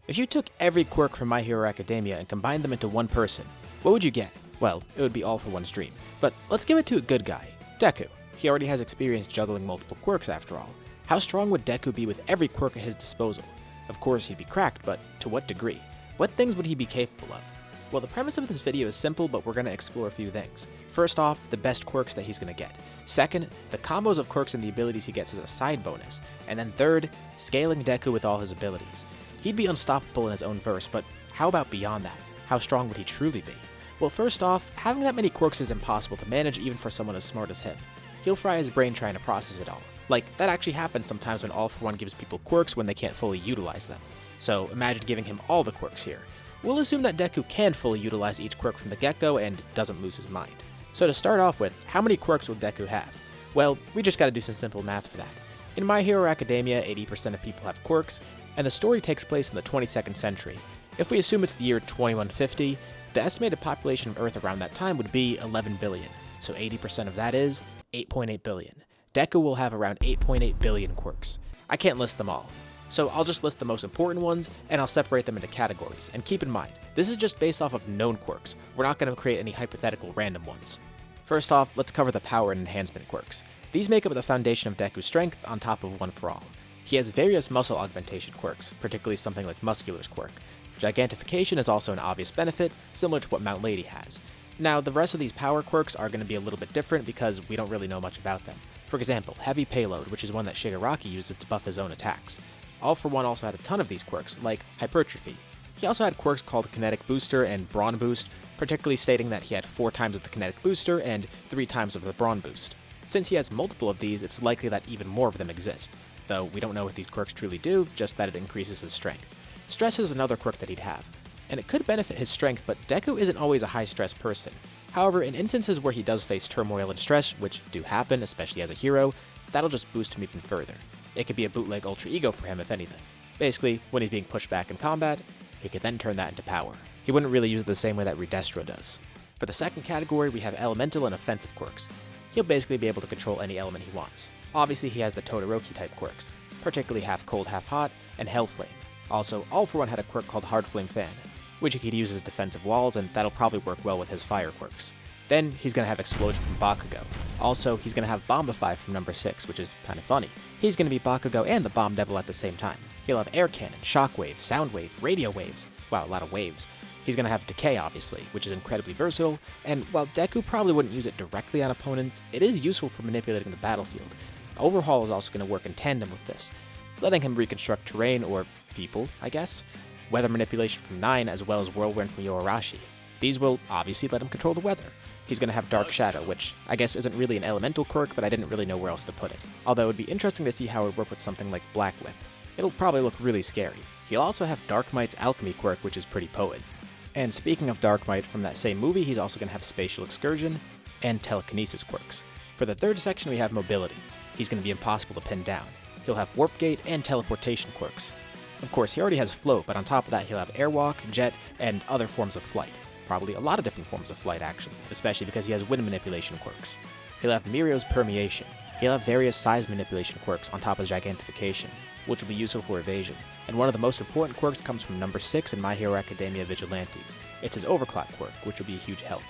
If you took every quirk from My Hero Academia and combined them into one person, what would you get? Well, it would be All for One's dream. But let's give it to a good guy, Deku. He already has experience juggling multiple quirks after all. How strong would Deku be with every quirk at his disposal? Of course he'd be cracked, but to what degree? What things would he be capable of? Well, the premise of this video is simple, but we're going to explore a few things. First off, the best quirks that he's going to get. Second, the combos of quirks and the abilities he gets as a side bonus. And then third, scaling Deku with all his abilities. He'd be unstoppable in his own verse, but how about beyond that? How strong would he truly be? Well, first off, having that many quirks is impossible to manage even for someone as smart as him. He'll fry his brain trying to process it all. Like, that actually happens sometimes when All for One gives people quirks when they can't fully utilize them. So imagine giving him all the quirks here. We'll assume that Deku can fully utilize each quirk from the get-go and doesn't lose his mind. So to start off with, how many quirks will Deku have? Well, we just gotta do some simple math for that. In My Hero Academia, 80% of people have quirks, and the story takes place in the 22nd century. If we assume it's the year 2150, the estimated population of Earth around that time would be 11 billion, so 80% of that is 8.8 billion. Deku will have around 8.8 billion quirks. I can't list them all, so I'll just list the most important ones, and I'll separate them into categories. And keep in mind, this is just based off of known quirks. We're not going to create any hypothetical random ones. First off, let's cover the power and enhancement quirks. These make up the foundation of Deku's strength on top of One for All. He has various muscle augmentation quirks, particularly something like Muscular's quirk. Gigantification is also an obvious benefit, similar to what Mount Lady has. Now, the rest of these power quirks are going to be a little bit different because we don't really know much about them. For example, Heavy Payload, which is one that Shigaraki uses to buff his own attacks. All for One also had a ton of these quirks, like Hypertrophy. He also had quirks called Kinetic Booster and Brawn Boost, particularly stating that he had 4 times of the Kinetic Booster and 3 times of the Brawn Boost. Since he has multiple of these, it's likely that even more of them exist, though we don't know what these quirks truly do, just that it increases his strength. Stress is another quirk that he'd have, and it could benefit his strength, but Deku isn't always a high-stress person. However, in instances where he does face turmoil and stress, which do happen, especially as a hero, that'll just boost him even further. It could be a bootleg ultra ego for him, if anything. Basically, when he's being pushed back in combat, he could then turn that into power. He wouldn't really use it the same way that Redestro does. For the second category, we have elemental and offensive quirks. He'll basically be able to control any element he wants. Obviously, he has the Todoroki type quirks, particularly half cold, half hot, and Hell Flame. Also, All for One had a quirk called Hard Flame Fan, which he could use as defensive walls, and that'll probably work well with his fire quirks. Then, he's going to have Explosion from Bakugo. Also, he's going to have Bombify from number 6, which is kind of funny. He's going to be Bakugo and the Bomb Devil at the same time. He'll have Air Cannon, Shockwave, Sound Wave, Radio Waves. Wow, a lot of waves. He's going to have Decay, obviously, which is incredibly versatile, and while Deku probably wouldn't use it directly on opponents, it is useful for manipulating the battlefield. Overhaul is also going to work in tandem with this, letting him reconstruct terrain, or people, I guess. Weather Manipulation from 9, as well as Whirlwind from Yoarashi. These will obviously let him control the weather. He's going to have Dark Shadow, which I guess isn't really an elemental quirk, but I didn't really know where else to put it. Although it would be interesting to see how it would work with something like Black Whip. It'll probably look really scary. He'll also have Dark Might's Alchemy quirk, which is pretty potent. And speaking of Dark Might from that same movie, he's also going to have Spatial Excursion and Telekinesis quirks. For the third section, we have Mobility. He's going to be impossible to pin down. He'll have Warp Gate and Teleportation quirks. Of course, he already has Float, but on top of that, he'll have Airwalk, Jet, and other forms of flight. Probably a lot of different forms of flight, actually, especially because he has Wind Manipulation quirks. He'll have Mirio's Permeation. He'll have various size manipulation quirks on top of Gigantification, which will be useful for evasion. And one of the most important quirks comes from number 6 in My Hero Academia Vigilantes. It's his Overclock quirk, which will be a huge help.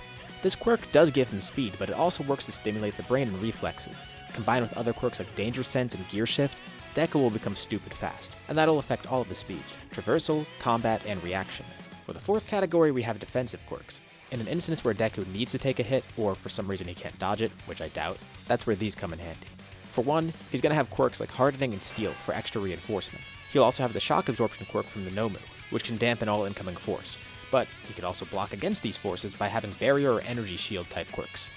This quirk does give him speed, but it also works to stimulate the brain and reflexes. Combined with other quirks like Danger Sense and Gear Shift, Deku will become stupid fast, and that'll affect all of his speeds: traversal, combat, and reaction. For the fourth category, we have defensive quirks. In an instance where Deku needs to take a hit, or for some reason he can't dodge it, which I doubt, that's where these come in handy. For one, he's going to have quirks like Hardening and Steel for extra reinforcement. He'll also have the Shock Absorption quirk from the Nomu, which can dampen all incoming force, but he could also block against these forces by having Barrier or Energy Shield type quirks,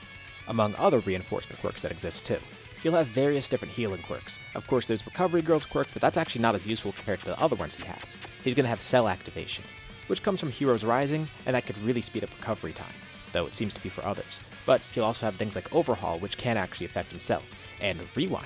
among other reinforcement quirks that exist too. He'll have various different healing quirks. Of course, there's Recovery Girl's quirk, but that's actually not as useful compared to the other ones he has. He's going to have Cell Activation, which comes from Heroes Rising, and that could really speed up recovery time, though it seems to be for others. But he'll also have things like Overhaul, which can actually affect himself, and Rewind.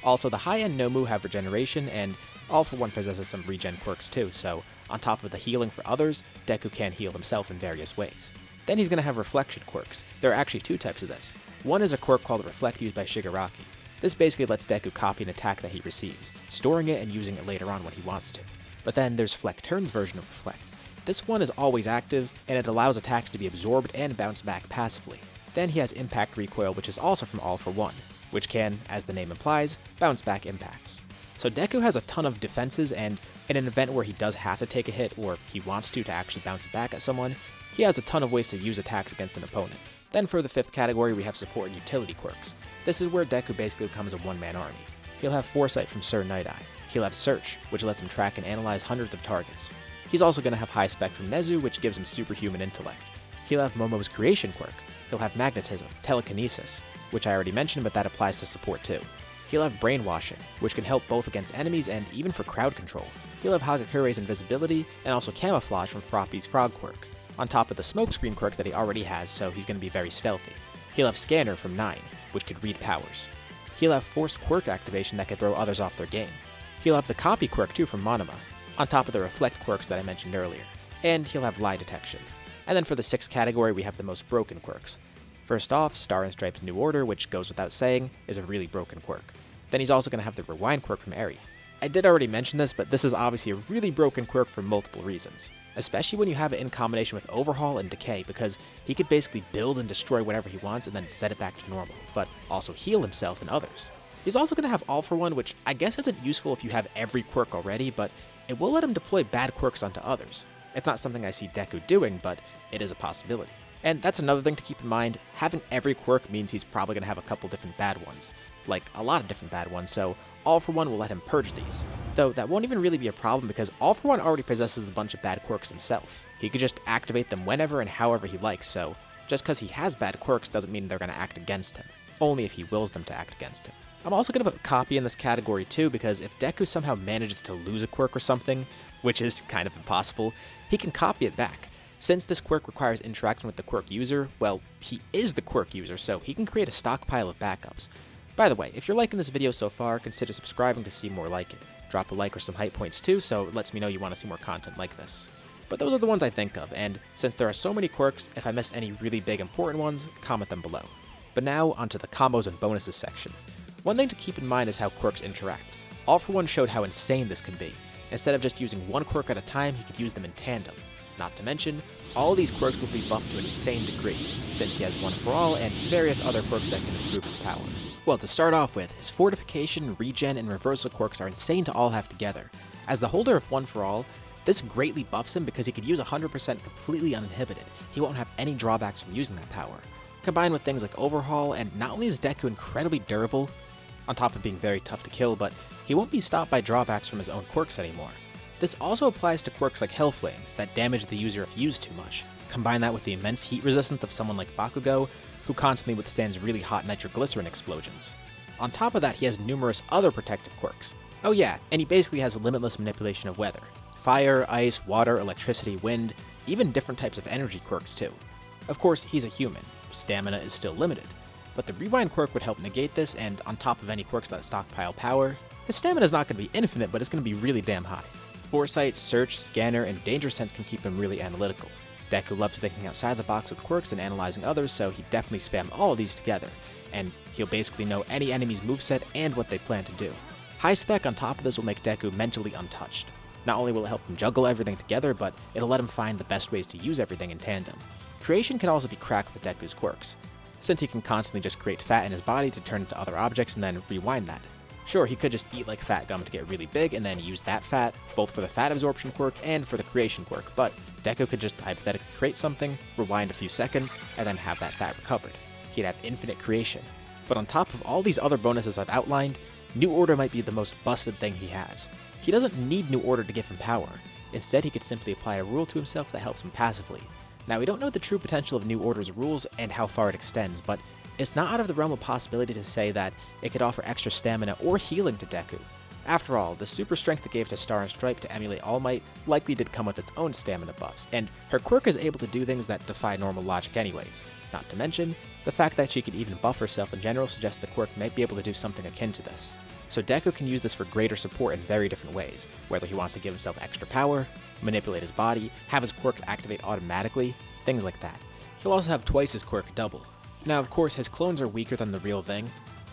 Also, the high-end Nomu have Regeneration, and All for One possesses some regen quirks too, so on top of the healing for others, Deku can heal himself in various ways. Then he's going to have Reflection quirks. There are actually 2 types of this. One is a quirk called Reflect used by Shigaraki. This basically lets Deku copy an attack that he receives, storing it and using it later on when he wants to. But then there's Fleck Turn's version of Reflect. This one is always active, and it allows attacks to be absorbed and bounce back passively. Then he has Impact Recoil, which is also from All for One, which can, as the name implies, bounce back impacts. So Deku has a ton of defenses, and in an event where he does have to take a hit, or he wants to actually bounce it back at someone, he has a ton of ways to use attacks against an opponent. Then for the fifth category, we have Support and Utility Quirks. This is where Deku basically becomes a one-man army. He'll have Foresight from Sir Night-Eye. He'll have Search, which lets him track and analyze hundreds of targets. He's also going to have High Spec from Nezu, which gives him superhuman intellect. He'll have Momo's Creation Quirk. He'll have Magnetism, Telekinesis, which I already mentioned, but that applies to support too. He'll have Brainwashing, which can help both against enemies and even for crowd control. He'll have Hagakure's Invisibility, and also Camouflage from Froppy's Frog Quirk, on top of the Smokescreen Quirk that he already has, so he's going to be very stealthy. He'll have Scanner from 9, which could read powers. He'll have Forced Quirk activation that could throw others off their game. He'll have the Copy Quirk too from Monoma, on top of the Reflect Quirks that I mentioned earlier. And he'll have Lie Detection. And then for the sixth category, we have the most broken quirks. First off, Star and Stripes New Order, which goes without saying, is a really broken quirk. Then he's also going to have the Rewind Quirk from Eri. I did already mention this, but this is obviously a really broken quirk for multiple reasons. Especially when you have it in combination with Overhaul and Decay, because he could basically build and destroy whatever he wants and then set it back to normal, but also heal himself and others. He's also going to have All for One, which I guess isn't useful if you have every quirk already, but it will let him deploy bad quirks onto others. It's not something I see Deku doing, but it is a possibility. And that's another thing to keep in mind, having every quirk means he's probably going to have a couple different bad ones. Like, a lot of different bad ones, so All for One will let him purge these. Though that won't even really be a problem because All for One already possesses a bunch of bad quirks himself. He could just activate them whenever and however he likes, so just because he has bad quirks doesn't mean they're going to act against him. Only if he wills them to act against him. I'm also going to put Copy in this category too, because if Deku somehow manages to lose a quirk or something, which is kind of impossible, he can copy it back. Since this quirk requires interaction with the quirk user, well, he is the quirk user, so he can create a stockpile of backups. By the way, if you're liking this video so far, consider subscribing to see more like it. Drop a like or some hype points too, so it lets me know you want to see more content like this. But those are the ones I think of, and since there are so many quirks, if I missed any really big important ones, comment them below. But now, onto the combos and bonuses section. One thing to keep in mind is how quirks interact. All for One showed how insane this can be. Instead of just using one quirk at a time, he could use them in tandem. Not to mention, all these quirks will be buffed to an insane degree, since he has One for All and various other quirks that can improve his power. Well, to start off with, his Fortification, Regen, and Reversal quirks are insane to all have together. As the holder of One for All, this greatly buffs him because he could use 100% completely uninhibited. He won't have any drawbacks from using that power. Combined with things like Overhaul, and not only is Deku incredibly durable, on top of being very tough to kill, but he won't be stopped by drawbacks from his own quirks anymore. This also applies to quirks like Hellflame, that damage the user if used too much. Combine that with the immense heat resistance of someone like Bakugo, who constantly withstands really hot nitroglycerin explosions. On top of that, he has numerous other protective quirks. Oh yeah, and he basically has limitless manipulation of weather. Fire, ice, water, electricity, wind, even different types of energy quirks too. Of course, he's a human. Stamina is still limited. But the Rewind quirk would help negate this, and on top of any quirks that stockpile power, his stamina is not going to be infinite, but it's going to be really damn high. Foresight, Search, Scanner, and Danger Sense can keep him really analytical. Deku loves thinking outside the box with quirks and analyzing others, so he definitely spam all of these together, and he'll basically know any enemy's moveset and what they plan to do. High Spec on top of this will make Deku mentally untouched. Not only will it help him juggle everything together, but it'll let him find the best ways to use everything in tandem. Creation can also be cracked with Deku's quirks, since he can constantly just create fat in his body to turn into other objects and then rewind that. Sure, he could just eat like fat gum to get really big and then use that fat, both for the fat absorption quirk and for the creation quirk, but Deku could just hypothetically create something, rewind a few seconds, and then have that fat recovered. He'd have infinite creation. But on top of all these other bonuses I've outlined, New Order might be the most busted thing he has. He doesn't need New Order to give him power. Instead, he could simply apply a rule to himself that helps him passively. Now, we don't know the true potential of New Order's rules and how far it extends, but it's not out of the realm of possibility to say that it could offer extra stamina or healing to Deku. After all, the super strength it gave to Star and Stripe to emulate All Might likely did come with its own stamina buffs, and her quirk is able to do things that defy normal logic anyways. Not to mention, the fact that she could even buff herself in general suggests the quirk might be able to do something akin to this. So Deku can use this for greater support in very different ways, whether he wants to give himself extra power, manipulate his body, have his quirks activate automatically, things like that. He'll also have twice his quirk double. Now of course his clones are weaker than the real thing,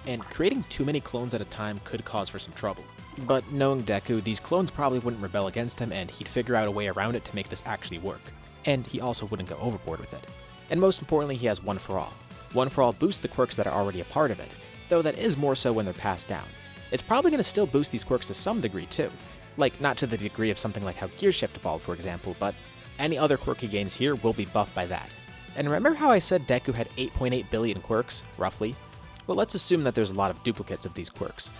and creating too many clones at a time could cause for some trouble. But knowing Deku, these clones probably wouldn't rebel against him and he'd figure out a way around it to make this actually work. And he also wouldn't go overboard with it. And most importantly, he has One For All. One For All boosts the quirks that are already a part of it, though that is more so when they're passed down. It's probably going to still boost these quirks to some degree too. Like, not to the degree of something like how Gear Shift evolved, for example, but any other quirk he gains here will be buffed by that. And remember how I said Deku had 8.8 billion quirks, roughly? Well, let's assume that there's a lot of duplicates of these quirks.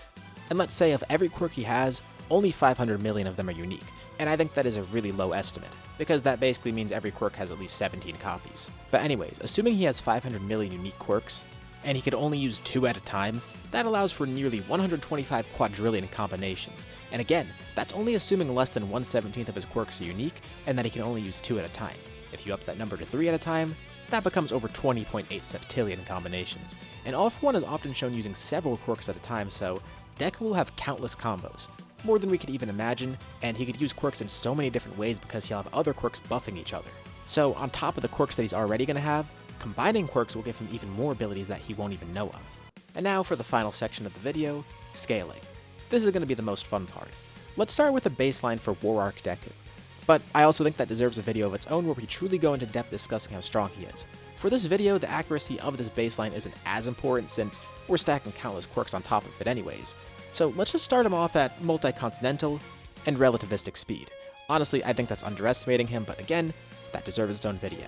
And let's say of every quirk he has, only 500 million of them are unique. And I think that is a really low estimate, because that basically means every quirk has at least 17 copies. But anyways, assuming he has 500 million unique quirks, and he could only use 2 at a time, that allows for nearly 125 quadrillion combinations. And again, that's only assuming less than 1/17 of his quirks are unique, and that he can only use 2 at a time. If you up that number to 3 at a time, that becomes over 20.8 septillion combinations. And All For One is often shown using several quirks at a time, so Deku will have countless combos, more than we could even imagine, and he could use quirks in so many different ways because he'll have other quirks buffing each other. So on top of the quirks that he's already going to have, combining quirks will give him even more abilities that he won't even know of. And now for the final section of the video, scaling. This is going to be the most fun part. Let's start with the baseline for War Arc Deku. But I also think that deserves a video of its own where we truly go into depth discussing how strong he is. For this video, the accuracy of this baseline isn't as important since we're stacking countless quirks on top of it anyways. So let's just start him off at multi-continental and relativistic speed. Honestly, I think that's underestimating him, but again, that deserves its own video.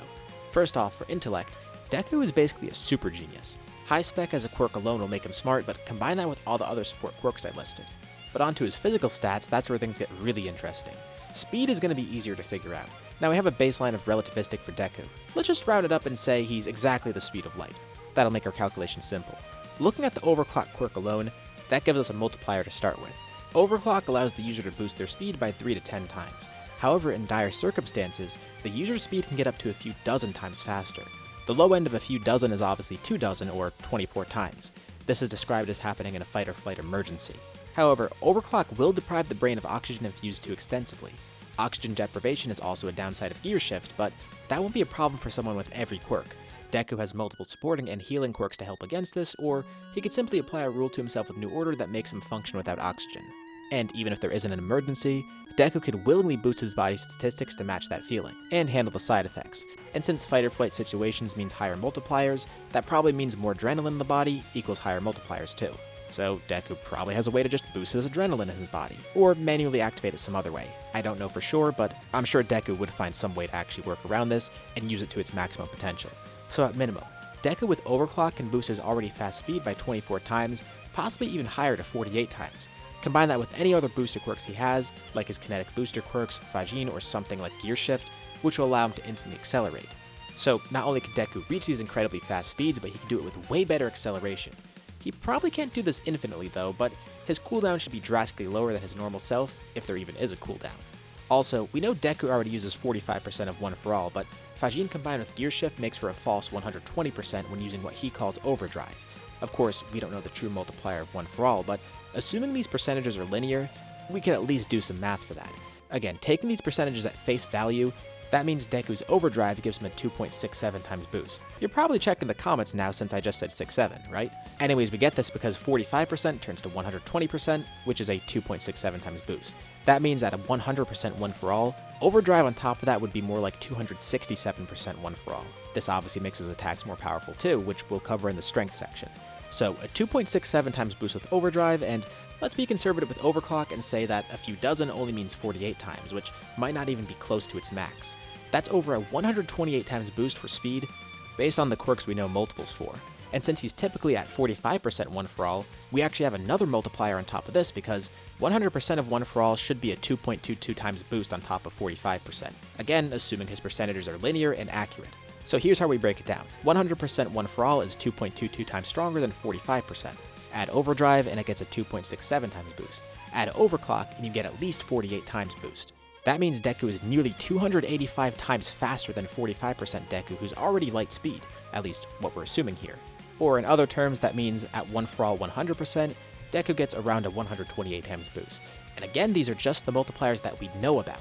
First off, for intellect, Deku is basically a super genius. High spec as a quirk alone will make him smart, but combine that with all the other support quirks I listed. But onto his physical stats, that's where things get really interesting. Speed is going to be easier to figure out. Now we have a baseline of relativistic for Deku. Let's just round it up and say he's exactly the speed of light. That'll make our calculation simple. Looking at the overclock quirk alone, that gives us a multiplier to start with. Overclock allows the user to boost their speed by 3 to 10 times. However, in dire circumstances, the user's speed can get up to a few dozen times faster. The low end of a few dozen is obviously 2 dozen, or 24 times. This is described as happening in a fight or flight emergency. However, overclock will deprive the brain of oxygen if used too extensively. Oxygen deprivation is also a downside of Gear Shift, but that won't be a problem for someone with every quirk. Deku has multiple supporting and healing quirks to help against this, or he could simply apply a rule to himself with New Order that makes him function without oxygen. And even if there isn't an emergency, Deku could willingly boost his body's statistics to match that feeling, and handle the side effects. And since fight or flight situations means higher multipliers, that probably means more adrenaline in the body equals higher multipliers too. So Deku probably has a way to just boost his adrenaline in his body, or manually activate it some other way. I don't know for sure, but I'm sure Deku would find some way to actually work around this and use it to its maximum potential. So at minimum, Deku with overclock can boost his already fast speed by 24 times, possibly even higher to 48 times. Combine that with any other booster quirks he has, like his kinetic booster quirks, Fajin, or something like Gear Shift, which will allow him to instantly accelerate. So not only can Deku reach these incredibly fast speeds, but he can do it with way better acceleration. He probably can't do this infinitely though, but his cooldown should be drastically lower than his normal self, if there even is a cooldown. Also, we know Deku already uses 45% of One For All, but Fajin combined with Gear Shift makes for a false 120% when using what he calls Overdrive. Of course, we don't know the true multiplier of One For All, but assuming these percentages are linear, we can at least do some math for that. Again, taking these percentages at face value, that means Deku's Overdrive gives him a 2.67 times boost. You're probably checking the comments now since I just said 6.7, right? Anyways, we get this because 45% turns to 120%, which is a 2.67 times boost. That means at a 100% One For All, Overdrive on top of that would be more like 267% One For All. This obviously makes his attacks more powerful too, which we'll cover in the strength section. So a 2.67 times boost with Overdrive, and let's be conservative with Overclock and say that a few dozen only means 48 times, which might not even be close to its max. That's over a 128 times boost for speed, based on the quirks we know multiples for. And since he's typically at 45% One For All, we actually have another multiplier on top of this because 100% of One For All should be a 2.22 times boost on top of 45%. Again, assuming his percentages are linear and accurate. So here's how we break it down. 100% One For All is 2.22 times stronger than 45%. Add Overdrive and it gets a 2.67 times boost. Add Overclock and you get at least 48 times boost. That means Deku is nearly 285 times faster than 45% Deku, who's already light speed, at least what we're assuming here. Or in other terms, that means at One For All 100%, Deku gets around a 128 times boost. And again, these are just the multipliers that we know about.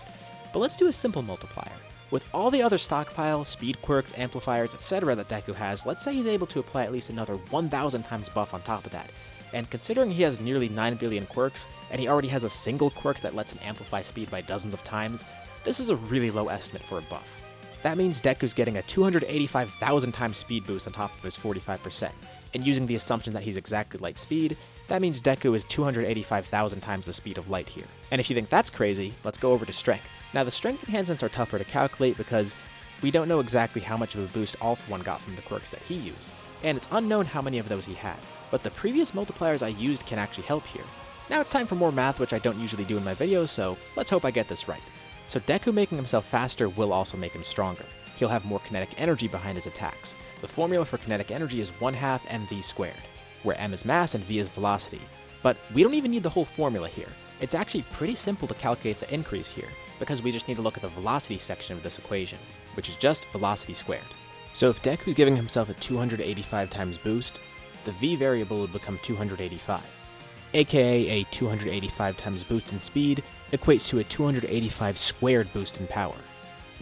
But let's do a simple multiplier. With all the other stockpile, speed quirks, amplifiers, etc. that Deku has, let's say he's able to apply at least another 1000 times buff on top of that. and considering he has nearly 9 billion quirks, and he already has a single quirk that lets him amplify speed by dozens of times, this is a really low estimate for a buff. That means Deku's getting a 285,000 times speed boost on top of his 45%, and using the assumption that he's exactly light speed, that means Deku is 285,000 times the speed of light here. And if you think that's crazy, let's go over to strength. Now the strength enhancements are tougher to calculate because we don't know exactly how much of a boost All For One got from the quirks that he used, and it's unknown how many of those he had, but the previous multipliers I used can actually help here. Now it's time for more math, which I don't usually do in my videos, so let's hope I get this right. So Deku making himself faster will also make him stronger. He'll have more kinetic energy behind his attacks. The formula for kinetic energy is 1/2 mv squared, where m is mass and v is velocity. But we don't even need the whole formula here. It's actually pretty simple to calculate the increase here, because we just need to look at the velocity section of this equation, which is just velocity squared. So if Deku's giving himself a 285 times boost, the v variable would become 285, aka a 285 times boost in speed equates to a 285 squared boost in power,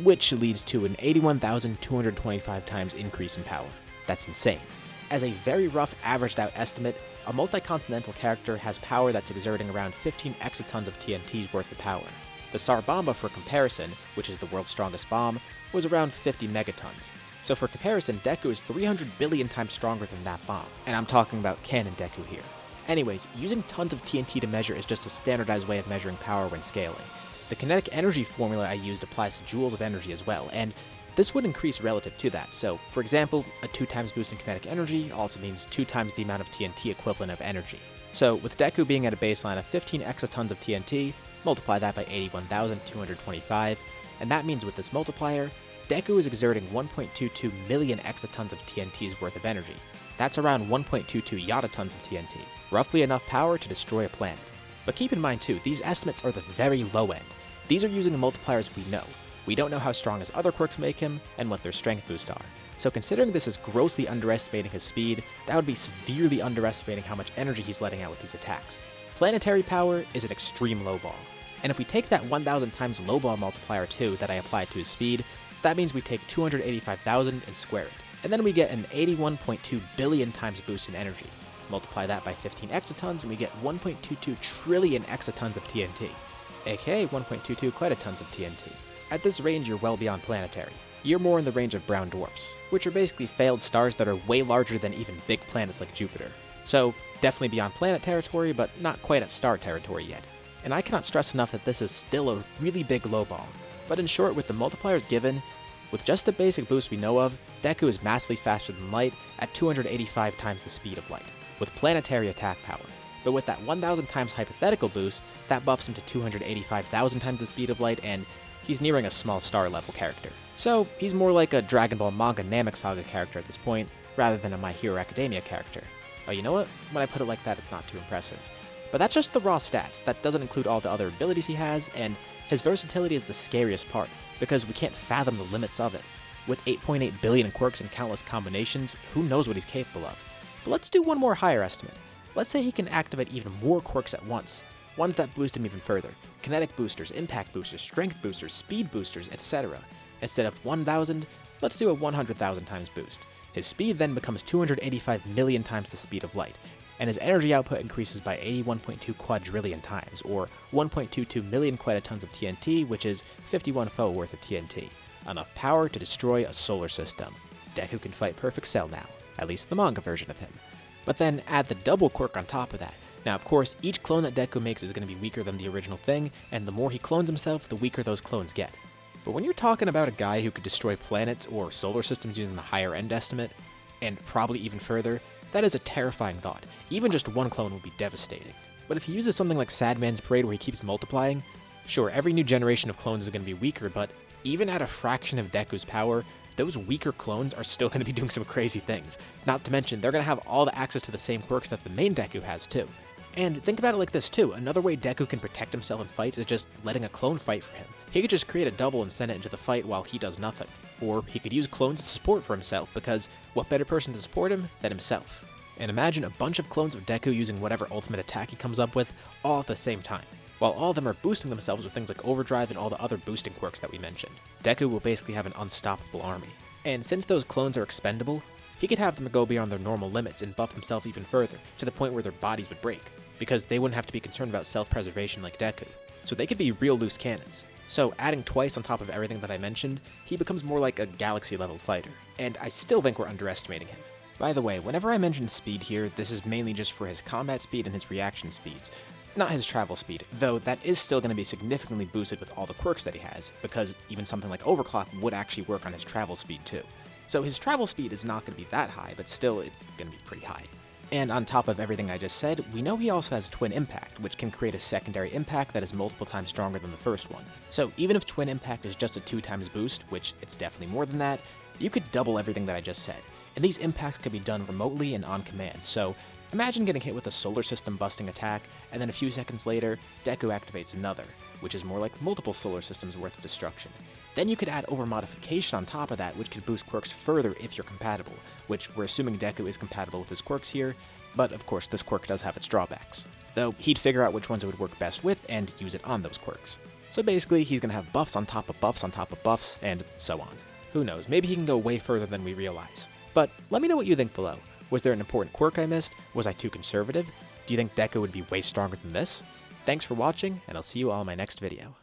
which leads to an 81,225 times increase in power. That's insane. As a very rough averaged out estimate, a multi-continental character has power that's exerting around 15 exatons of TNT's worth of power. The Sarbomba, for comparison, which is the world's strongest bomb, was around 50 megatons. So for comparison, Deku is 300 billion times stronger than that bomb, and I'm talking about canon Deku here. Anyways, using tons of TNT to measure is just a standardized way of measuring power when scaling. The kinetic energy formula I used applies to joules of energy as well, and this would increase relative to that. So, for example, a 2 times boost in kinetic energy also means 2 times the amount of TNT equivalent of energy. So, with Deku being at a baseline of 15 exatons of TNT, multiply that by 81,225, and that means with this multiplier, Deku is exerting 1.22 million exatons of TNT's worth of energy. That's around 1.22 yotatons of TNT, roughly enough power to destroy a planet. But keep in mind too, these estimates are the very low end. These are using the multipliers we know. We don't know how strong his other quirks make him, and what their strength boosts are. So considering this is grossly underestimating his speed, that would be severely underestimating how much energy he's letting out with these attacks. Planetary power is an extreme lowball. And if we take that 1,000 times lowball multiplier too that I applied to his speed, that means we take 285,000 and square it. And then we get an 81.2 billion times boost in energy. Multiply that by 15 exatons and we get 1.22 trillion exatons of TNT, aka 1.22 quintillions of TNT. At this range, you're well beyond planetary. You're more in the range of brown dwarfs, which are basically failed stars that are way larger than even big planets like Jupiter. So, definitely beyond planet territory, but not quite at star territory yet. And I cannot stress enough that this is still a really big lowball. But in short, with the multipliers given, with just the basic boost we know of, Deku is massively faster than light at 285 times the speed of light, with planetary attack power. But with that 1,000 times hypothetical boost, that buffs him to 285,000 times the speed of light, and he's nearing a small star level character. So he's more like a Dragon Ball manga Namek Saga character at this point, rather than a My Hero Academia character. Oh, you know what? When I put it like that, it's not too impressive. But that's just the raw stats. That doesn't include all the other abilities he has, and his versatility is the scariest part, because we can't fathom the limits of it. With 8.8 billion quirks and countless combinations, who knows what he's capable of? But let's do one more higher estimate. Let's say he can activate even more quirks at once, ones that boost him even further. Kinetic boosters, impact boosters, strength boosters, speed boosters, etc. Instead of 1,000, let's do a 100,000 times boost. His speed then becomes 285 million times the speed of light, and his energy output increases by 81.2 quadrillion times, or 1.22 million quintillions of TNT, which is 51 foe worth of TNT. Enough power to destroy a solar system. Deku can fight Perfect Cell now, at least the manga version of him. But then add the double quirk on top of that. Now of course, each clone that Deku makes is going to be weaker than the original thing, and the more he clones himself, the weaker those clones get. But when you're talking about a guy who could destroy planets or solar systems using the higher end estimate, and probably even further, that is a terrifying thought. Even just one clone would be devastating. But if he uses something like Sadman's Parade where he keeps multiplying, sure, every new generation of clones is going to be weaker, but even at a fraction of Deku's power, those weaker clones are still going to be doing some crazy things. Not to mention, they're going to have all the access to the same quirks that the main Deku has too. And think about it like this too, another way Deku can protect himself in fights is just letting a clone fight for him. He could just create a double and send it into the fight while he does nothing. Or he could use clones as support for himself, because what better person to support him than himself? And imagine a bunch of clones of Deku using whatever ultimate attack he comes up with, all at the same time, while all of them are boosting themselves with things like Overdrive and all the other boosting quirks that we mentioned. Deku will basically have an unstoppable army. And since those clones are expendable, he could have them go beyond their normal limits and buff himself even further, to the point where their bodies would break, because they wouldn't have to be concerned about self-preservation like Deku. So they could be real loose cannons. So adding twice on top of everything that I mentioned, he becomes more like a galaxy-level fighter, and I still think we're underestimating him. By the way, whenever I mention speed here, this is mainly just for his combat speed and his reaction speeds, not his travel speed, though that is still going to be significantly boosted with all the quirks that he has, because even something like Overclock would actually work on his travel speed too. So his travel speed is not going to be that high, but still it's going to be pretty high. And on top of everything I just said, we know he also has Twin Impact, which can create a secondary impact that is multiple times stronger than the first one. So even if Twin Impact is just a 2x boost, which it's definitely more than that, you could double everything that I just said. And these impacts could be done remotely and on command, so imagine getting hit with a solar system busting attack, and then a few seconds later, Deku activates another, which is more like multiple solar systems worth of destruction. Then you could add over-modification on top of that, which could boost quirks further if you're compatible, which we're assuming Deku is compatible with his quirks here, but of course this quirk does have its drawbacks. Though he'd figure out which ones it would work best with and use it on those quirks. So basically, he's gonna have buffs on top of buffs on top of buffs, and so on. Who knows, maybe he can go way further than we realize. But let me know what you think below. Was there an important quirk I missed? Was I too conservative? Do you think Deku would be way stronger than this? Thanks for watching, and I'll see you all in my next video.